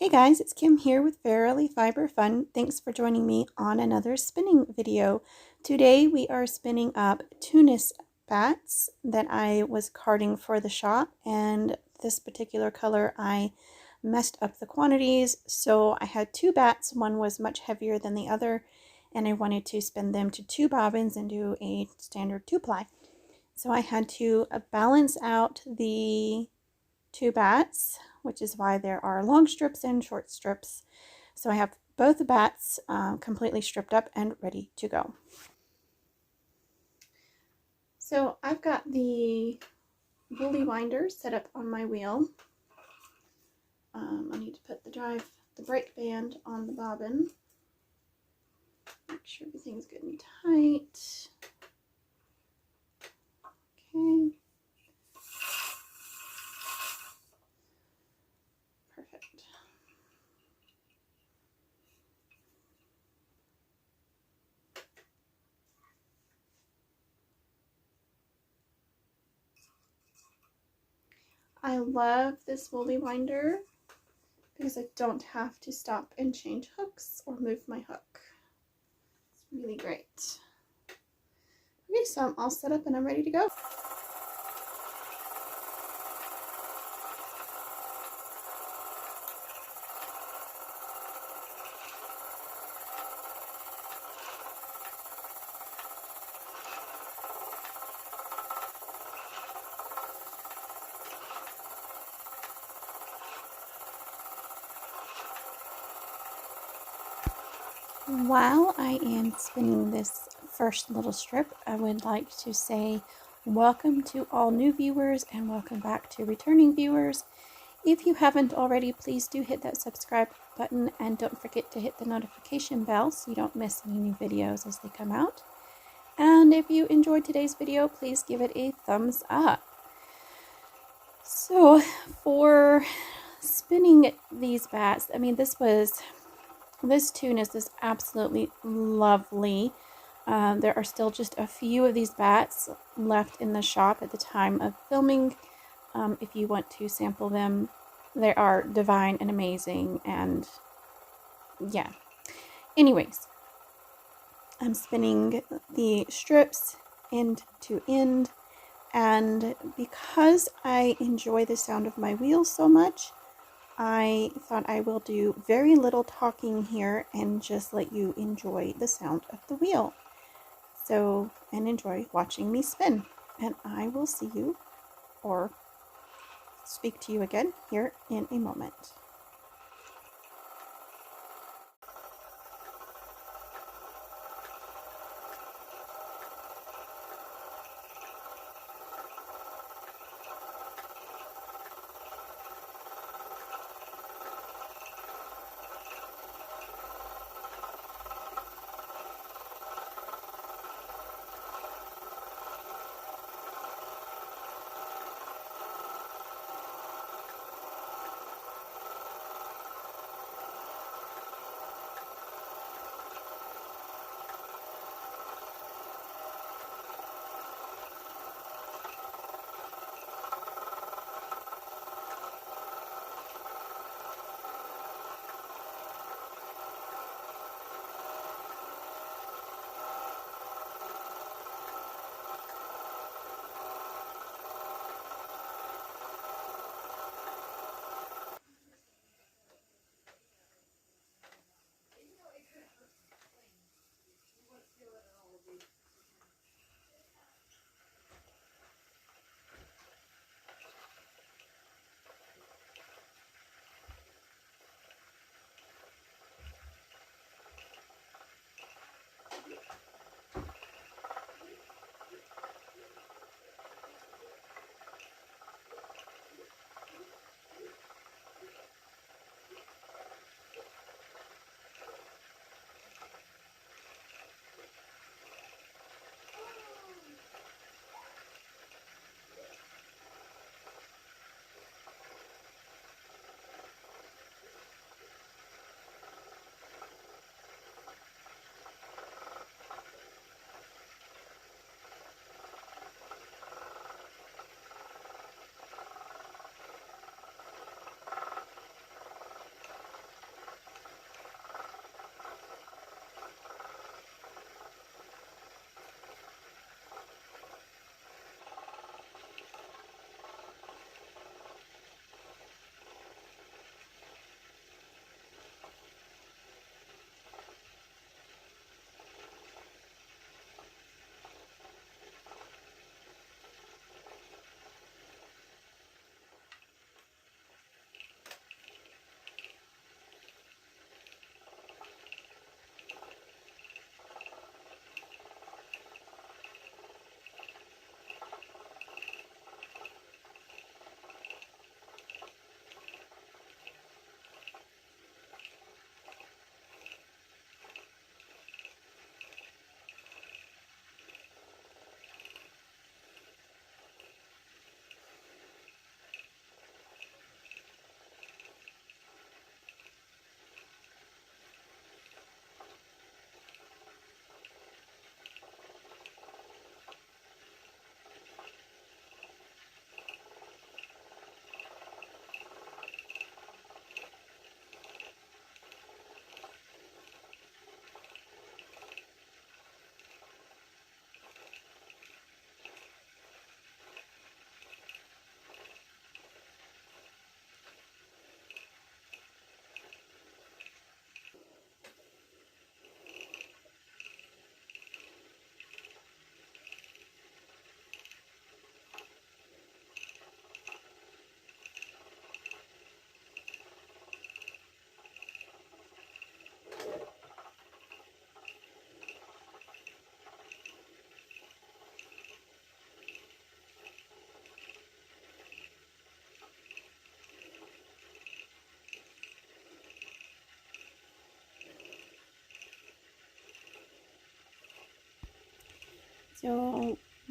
Hey guys, it's Kim here with Verily Fiber Fun. Thanks for joining me on another spinning video. Today we are spinning up Tunis bats that I was carding for the shop, and this particular color I messed up the quantities, so I had two bats. One was much heavier than the other, and I wanted to spin them to two bobbins and do a standard two-ply. So I had to balance out the two bats, which is why there are long strips and short strips. So I have both the bats completely stripped up and ready to go. So I've got the woolly winder set up on my wheel. I need to put the brake band on the bobbin. Make sure everything's good and tight. Okay. Perfect. I love this woolly winder because I don't have to stop and change hooks or move my hook. It's really great. Okay, so I'm all set up and I'm ready to go. While I am spinning this first little strip, I would like to say welcome to all new viewers and welcome back to returning viewers. If you haven't already, please do hit that subscribe button and don't forget to hit the notification bell so you don't miss any new videos as they come out. And if you enjoyed today's video, please give it a thumbs up. So for spinning these bats, I mean, this Tunis is absolutely lovely. There are still just a few of these bats left in the shop at the time of filming. If you want to sample them, they are divine and amazing, and yeah. Anyways, I'm spinning the strips end to end, and because I enjoy the sound of my wheels so much, I thought I will do very little talking here and just let you enjoy the sound of the wheel. So, and enjoy watching me spin. And I will see you or speak to you again here in a moment.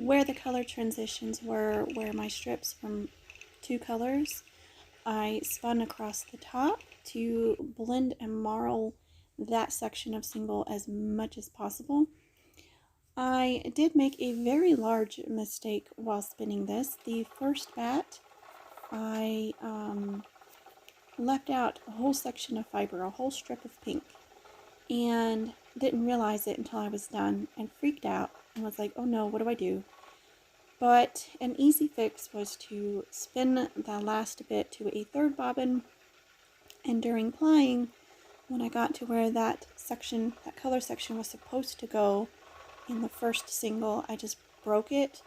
where the color transitions were, where my strips from 2 colors, I spun across the top to blend and marl that section of single as much as possible. I did make a very large mistake while spinning this. The first bat, I left out a whole section of fiber, a whole strip of pink, and didn't realize it until I was done and freaked out and was like, oh no, what do I do? But an easy fix was to spin the last bit to a third bobbin, and during plying, when I got to where that section, that color section was supposed to go in the first single, I just broke it,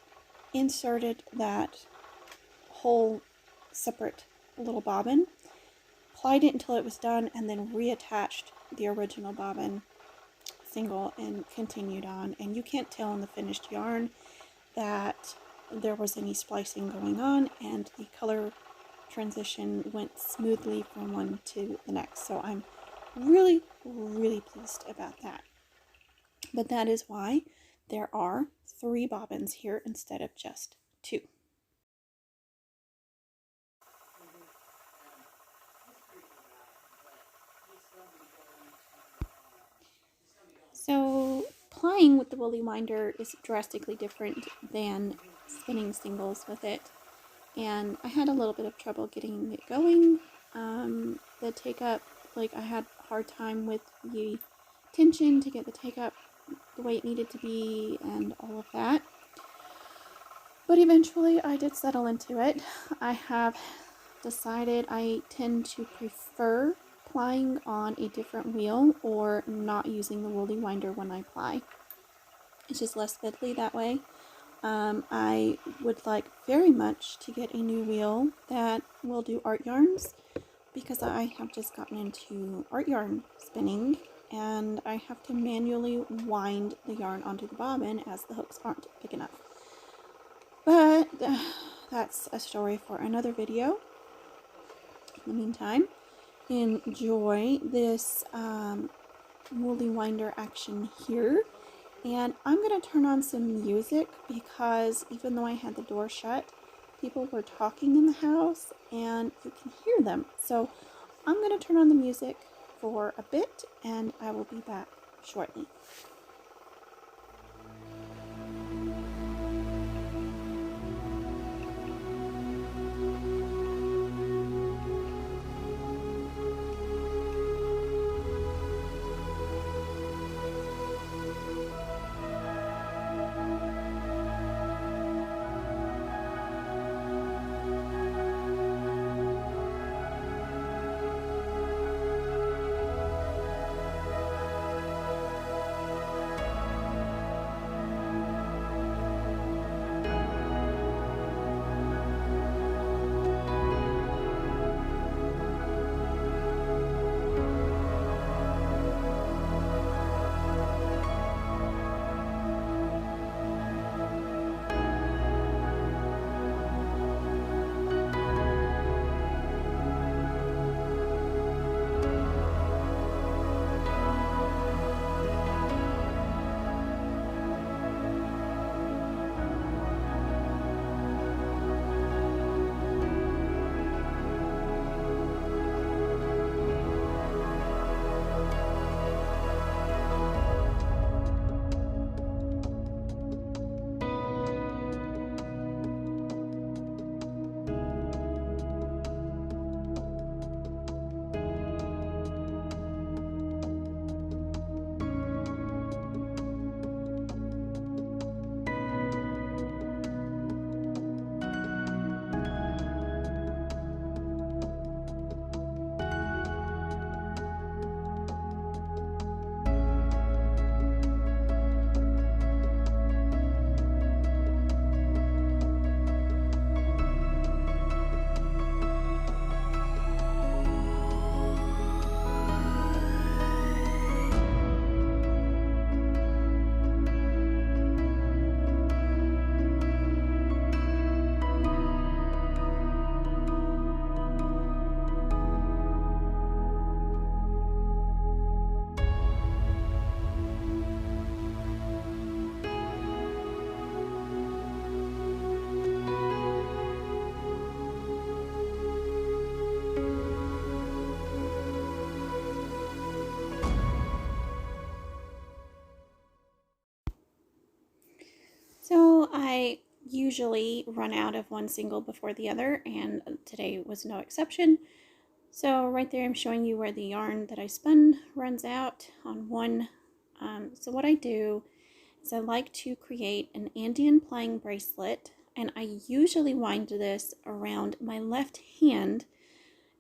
inserted that whole separate little bobbin, plied it until it was done, and then reattached the original bobbin single and continued on. And you can't tell in the finished yarn that there was any splicing going on, and the color transition went smoothly from one to the next. So I'm really, really pleased about that. But that is why there are 3 bobbins here instead of just 2. So plying with the woolly winder is drastically different than spinning singles with it, and I had a little bit of trouble getting it going. The take up, like I had a hard time with the tension to get the take up the way it needed to be and all of that. But eventually I did settle into it. I have decided I tend to prefer plying on a different wheel or not using the woolly winder when I ply. It's just less fiddly that way. I would like very much to get a new wheel that will do art yarns, because I have just gotten into art yarn spinning and I have to manually wind the yarn onto the bobbin as the hooks aren't big enough. But that's a story for another video. In the meantime, enjoy this woolly winder action here. And I'm going to turn on some music because even though I had the door shut, people were talking in the house and you can hear them. So I'm going to turn on the music for a bit and I will be back shortly. usually run out of one single before the other, and today was no exception. So right there I'm showing you where the yarn that I spun runs out on one. So what I do is I like to create an Andean plying bracelet, and I usually wind this around my left hand,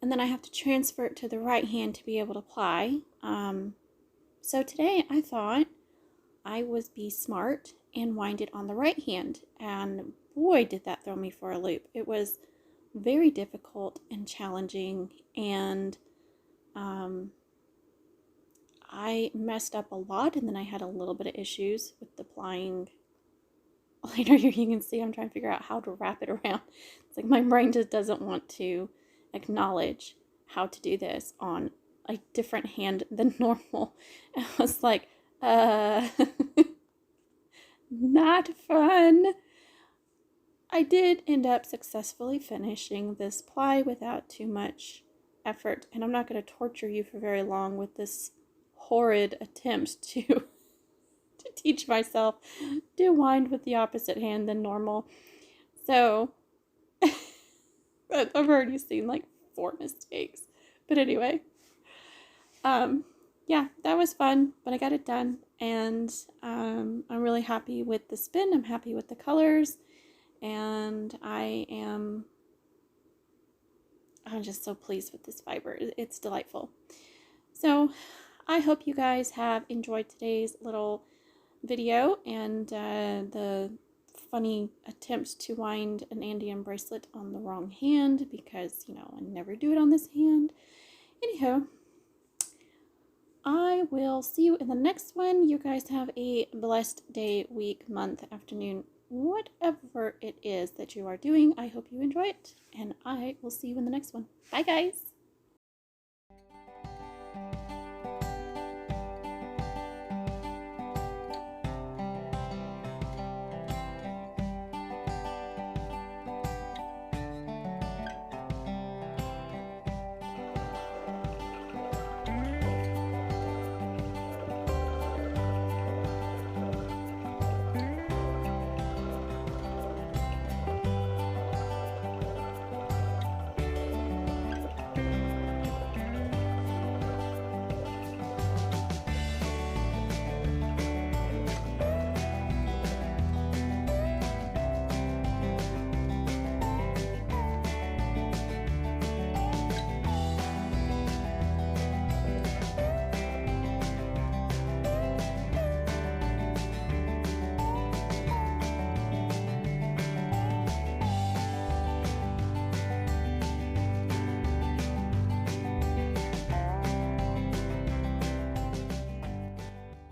and then I have to transfer it to the right hand to be able to ply. So today I thought I was be smart and wind it on the right hand, and boy did that throw me for a loop. It was very difficult and challenging, and I messed up a lot, and then I had a little bit of issues with the plying. Later here you can see I'm trying to figure out how to wrap it around. It's like my brain just doesn't want to acknowledge how to do this on a different hand than normal. I was like, not fun. I did end up successfully finishing this ply without too much effort, and I'm not going to torture you for very long with this horrid attempt to teach myself to wind with the opposite hand than normal. So I've already seen like 4 mistakes, but anyway, yeah, that was fun, but I got it done, and I'm really happy with the spin. I'm happy with the colors, and I'm just so pleased with this fiber. It's delightful. So I hope you guys have enjoyed today's little video and the funny attempts to wind an Andean bracelet on the wrong hand, because, you know, I never do it on this hand. Anyhow, I will see you in the next one. You guys have a blessed day, week, month, afternoon, whatever it is that you are doing. I hope you enjoy it, and I will see you in the next one. Bye, guys.